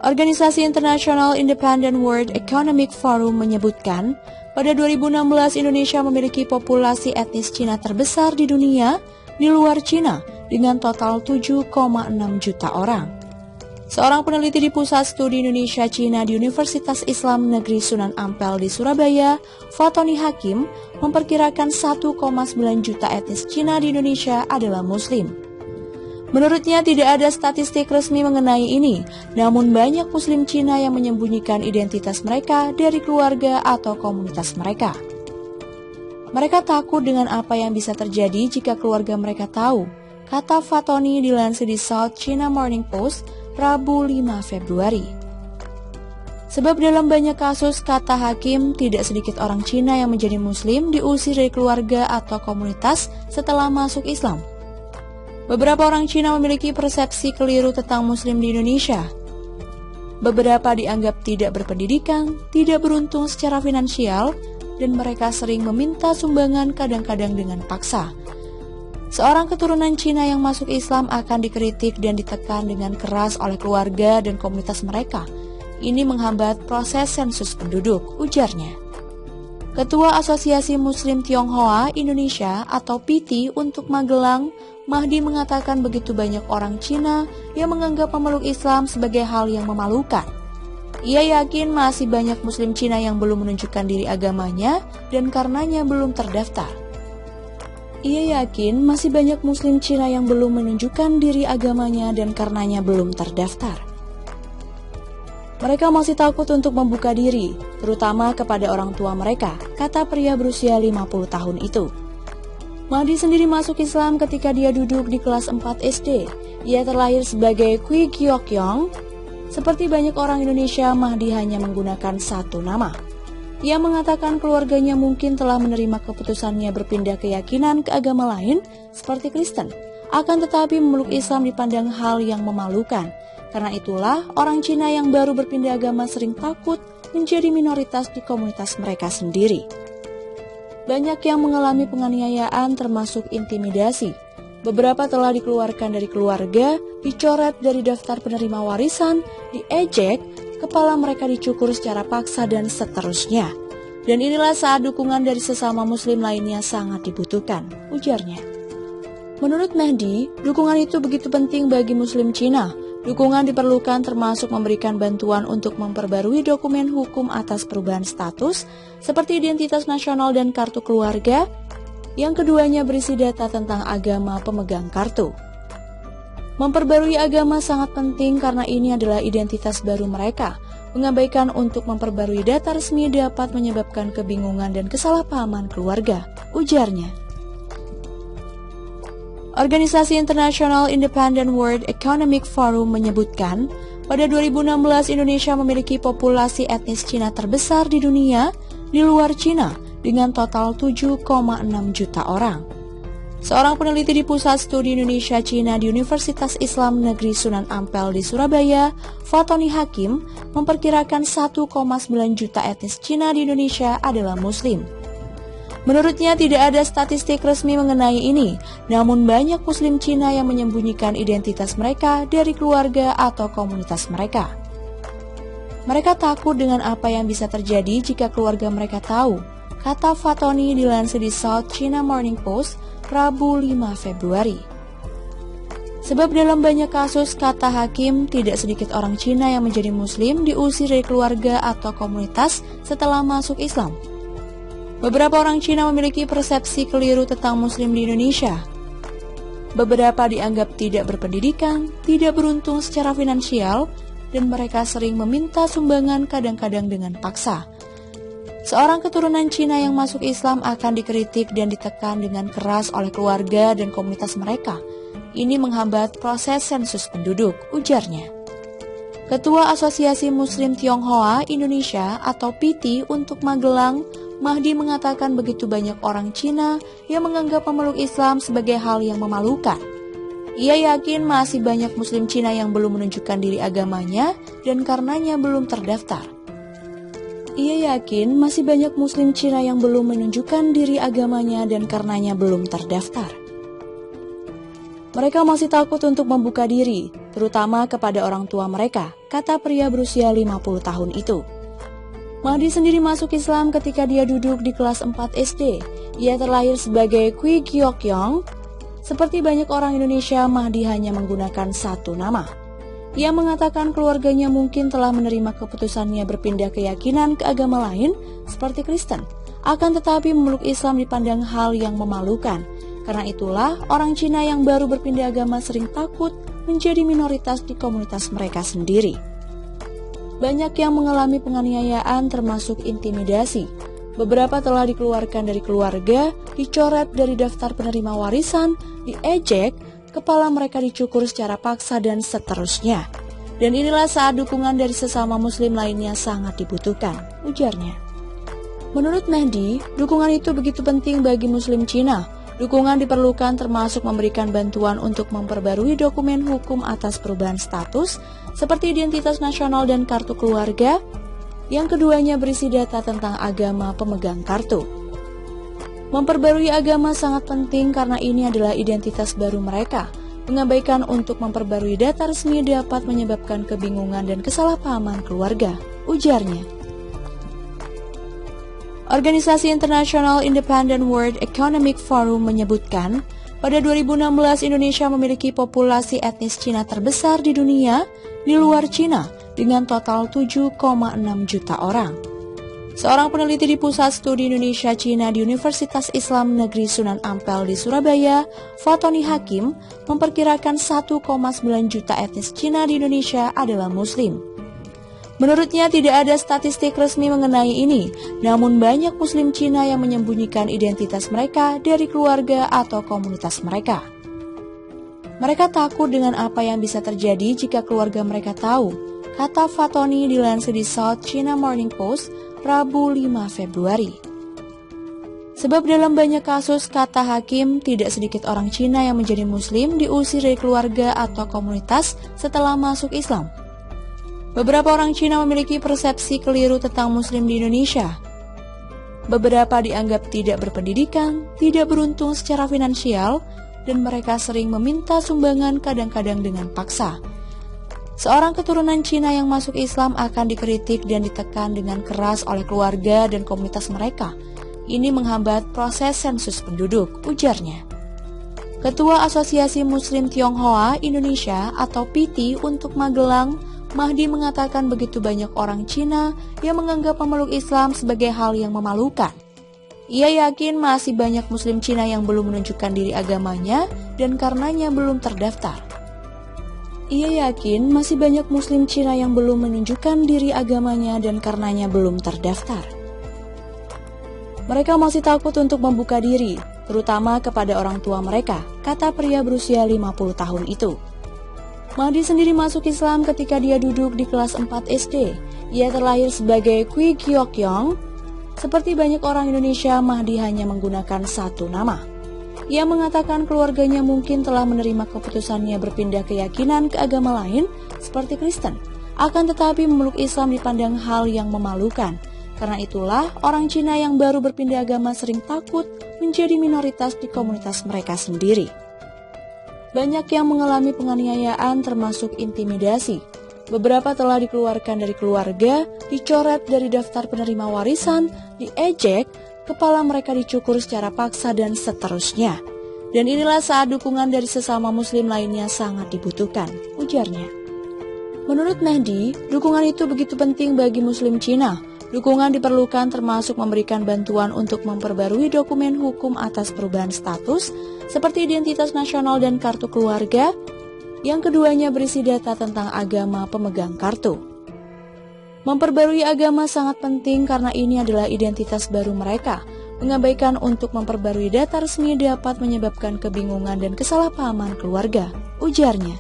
Organisasi International Independent World Economic Forum menyebutkan, pada 2016 Indonesia memiliki populasi etnis Cina terbesar di dunia di luar Cina dengan total 7,6 juta orang. Seorang peneliti di Pusat Studi Indonesia Cina di Universitas Islam Negeri Sunan Ampel di Surabaya, Fatoni Hakim, memperkirakan 1,9 juta etnis Cina di Indonesia adalah Muslim. Menurutnya tidak ada statistik resmi mengenai ini, namun banyak Muslim Cina yang menyembunyikan identitas mereka dari keluarga atau komunitas mereka. Mereka takut dengan apa yang bisa terjadi jika keluarga mereka tahu, kata Fatoni dilansir di South China Morning Post, Rabu 5 Februari. Sebab dalam banyak kasus, kata Hakim, tidak sedikit orang Cina yang menjadi Muslim diusir dari keluarga atau komunitas setelah masuk Islam. Beberapa orang Cina memiliki persepsi keliru tentang Muslim di Indonesia. Beberapa dianggap tidak berpendidikan, tidak beruntung secara finansial, dan mereka sering meminta sumbangan kadang-kadang dengan paksa. Seorang keturunan Cina yang masuk Islam akan dikritik dan ditekan dengan keras oleh keluarga dan komunitas mereka. Ini menghambat proses sensus penduduk, ujarnya. Ketua Asosiasi Muslim Tionghoa Indonesia atau PT untuk Magelang, Mahdi mengatakan begitu banyak orang Cina yang menganggap memeluk Islam sebagai hal yang memalukan. Ia yakin masih banyak Muslim Cina yang belum menunjukkan diri agamanya dan karenanya belum terdaftar. Ia yakin masih banyak Muslim Cina yang belum menunjukkan diri agamanya dan karenanya belum terdaftar. Mereka masih takut untuk membuka diri, terutama kepada orang tua mereka, kata pria berusia 50 tahun itu. Mahdi sendiri masuk Islam ketika dia duduk di kelas 4 SD. Ia terlahir sebagai Kui Giok Yong. Seperti banyak orang Indonesia, Mahdi hanya menggunakan satu nama. Ia mengatakan keluarganya mungkin telah menerima keputusannya berpindah keyakinan ke agama lain, seperti Kristen. Akan tetapi memeluk Islam dipandang hal yang memalukan. Karena itulah, orang Cina yang baru berpindah agama sering takut menjadi minoritas di komunitas mereka sendiri. Banyak yang mengalami penganiayaan termasuk intimidasi. Beberapa telah dikeluarkan dari keluarga, dicoret dari daftar penerima warisan, diejek, kepala mereka dicukur secara paksa dan seterusnya. Dan inilah saat dukungan dari sesama Muslim lainnya sangat dibutuhkan, ujarnya. Menurut Mahdi, dukungan itu begitu penting bagi Muslim Cina. Dukungan diperlukan termasuk memberikan bantuan untuk memperbarui dokumen hukum atas perubahan status, seperti identitas nasional dan kartu keluarga, yang keduanya berisi data tentang agama pemegang kartu. Memperbarui agama sangat penting karena ini adalah identitas baru mereka. Mengabaikan untuk memperbarui data resmi dapat menyebabkan kebingungan dan kesalahpahaman keluarga, ujarnya. Organisasi International Independent World Economic Forum menyebutkan, pada 2016 Indonesia memiliki populasi etnis Cina terbesar di dunia di luar Cina dengan total 7,6 juta orang. Seorang peneliti di Pusat Studi Indonesia Cina di Universitas Islam Negeri Sunan Ampel di Surabaya, Fatoni Hakim, memperkirakan 1,9 juta etnis Cina di Indonesia adalah Muslim. Menurutnya tidak ada statistik resmi mengenai ini, namun banyak Muslim Cina yang menyembunyikan identitas mereka dari keluarga atau komunitas mereka. Mereka takut dengan apa yang bisa terjadi jika keluarga mereka tahu, kata Fatoni dilansir di South China Morning Post, Rabu 5 Februari. Sebab dalam banyak kasus, kata Hakim, tidak sedikit orang Cina yang menjadi Muslim diusir dari keluarga atau komunitas setelah masuk Islam. Beberapa orang Cina memiliki persepsi keliru tentang Muslim di Indonesia. Beberapa dianggap tidak berpendidikan, tidak beruntung secara finansial, dan mereka sering meminta sumbangan kadang-kadang dengan paksa. Seorang keturunan Cina yang masuk Islam akan dikritik dan ditekan dengan keras oleh keluarga dan komunitas mereka. Ini menghambat proses sensus penduduk, ujarnya. Ketua Asosiasi Muslim Tionghoa Indonesia atau PT untuk Magelang, Mahdi mengatakan begitu banyak orang Cina yang menganggap memeluk Islam sebagai hal yang memalukan. Ia yakin masih banyak Muslim Cina yang belum menunjukkan diri agamanya dan karenanya belum terdaftar. Ia yakin masih banyak Muslim Cina yang belum menunjukkan diri agamanya dan karenanya belum terdaftar. Mereka masih takut untuk membuka diri, terutama kepada orang tua mereka, kata pria berusia 50 tahun itu. Mahdi sendiri masuk Islam ketika dia duduk di kelas 4 SD. Ia terlahir sebagai Kui Gyeokyong. Seperti banyak orang Indonesia, Mahdi hanya menggunakan satu nama. Ia mengatakan keluarganya mungkin telah menerima keputusannya berpindah keyakinan ke agama lain, seperti Kristen. Akan tetapi memeluk Islam dipandang hal yang memalukan. Karena itulah, orang Cina yang baru berpindah agama sering takut menjadi minoritas di komunitas mereka sendiri. Banyak yang mengalami penganiayaan termasuk intimidasi. Beberapa telah dikeluarkan dari keluarga, dicoret dari daftar penerima warisan, diejek, kepala mereka dicukur secara paksa, dan seterusnya. Dan inilah saat dukungan dari sesama muslim lainnya sangat dibutuhkan, ujarnya. Menurut Mahdi, dukungan itu begitu penting bagi muslim Cina. Dukungan diperlukan termasuk memberikan bantuan untuk memperbarui dokumen hukum atas perubahan status, seperti identitas nasional dan kartu keluarga. Yang keduanya berisi data tentang agama pemegang kartu. Memperbarui agama sangat penting karena ini adalah identitas baru mereka. Mengabaikan untuk memperbarui data resmi dapat menyebabkan kebingungan dan kesalahpahaman keluarga, ujarnya. Organisasi International Independent World Economic Forum menyebutkan, pada 2016 Indonesia memiliki populasi etnis Cina terbesar di dunia di luar Cina dengan total 7,6 juta orang. Seorang peneliti di Pusat Studi Indonesia Cina di Universitas Islam Negeri Sunan Ampel di Surabaya, Fatoni Hakim, memperkirakan 1,9 juta etnis Cina di Indonesia adalah Muslim. Menurutnya tidak ada statistik resmi mengenai ini, namun banyak Muslim Cina yang menyembunyikan identitas mereka dari keluarga atau komunitas mereka. Mereka takut dengan apa yang bisa terjadi jika keluarga mereka tahu, kata Fatoni dilansir di South China Morning Post, Rabu 5 Februari. Sebab dalam banyak kasus, kata Hakim, tidak sedikit orang Cina yang menjadi Muslim diusir dari keluarga atau komunitas setelah masuk Islam. Beberapa orang Cina memiliki persepsi keliru tentang Muslim di Indonesia. Beberapa dianggap tidak berpendidikan, tidak beruntung secara finansial, dan mereka sering meminta sumbangan kadang-kadang dengan paksa. Seorang keturunan Cina yang masuk Islam akan dikritik dan ditekan dengan keras oleh keluarga dan komunitas mereka. Ini menghambat proses sensus penduduk, ujarnya. Ketua Asosiasi Muslim Tionghoa Indonesia atau PITI untuk Magelang, Mahdi mengatakan begitu banyak orang Cina yang menganggap memeluk Islam sebagai hal yang memalukan. Ia yakin masih banyak Muslim Cina yang belum menunjukkan diri agamanya dan karenanya belum terdaftar. Ia yakin masih banyak Muslim Cina yang belum menunjukkan diri agamanya dan karenanya belum terdaftar. Mereka masih takut untuk membuka diri, terutama kepada orang tua mereka, kata pria berusia 50 tahun itu. Mahdi sendiri masuk Islam ketika dia duduk di kelas 4 SD. Ia terlahir sebagai Kui Gyeokyong. Seperti banyak orang Indonesia, Mahdi hanya menggunakan satu nama. Ia mengatakan keluarganya mungkin telah menerima keputusannya berpindah keyakinan ke agama lain, seperti Kristen. Akan tetapi memeluk Islam dipandang hal yang memalukan. Karena itulah, orang Cina yang baru berpindah agama sering takut menjadi minoritas di komunitas mereka sendiri. Banyak yang mengalami penganiayaan termasuk intimidasi. Beberapa telah dikeluarkan dari keluarga, dicoret dari daftar penerima warisan, diejek, kepala mereka dicukur secara paksa, dan seterusnya. Dan inilah saat dukungan dari sesama muslim lainnya sangat dibutuhkan, ujarnya. Menurut Mahdi, dukungan itu begitu penting bagi muslim Cina. Dukungan diperlukan termasuk memberikan bantuan untuk memperbarui dokumen hukum atas perubahan status, seperti identitas nasional dan kartu keluarga. Yang keduanya berisi data tentang agama pemegang kartu. Memperbarui agama sangat penting karena ini adalah identitas baru mereka. Mengabaikan untuk memperbarui data resmi dapat menyebabkan kebingungan dan kesalahpahaman keluarga, ujarnya.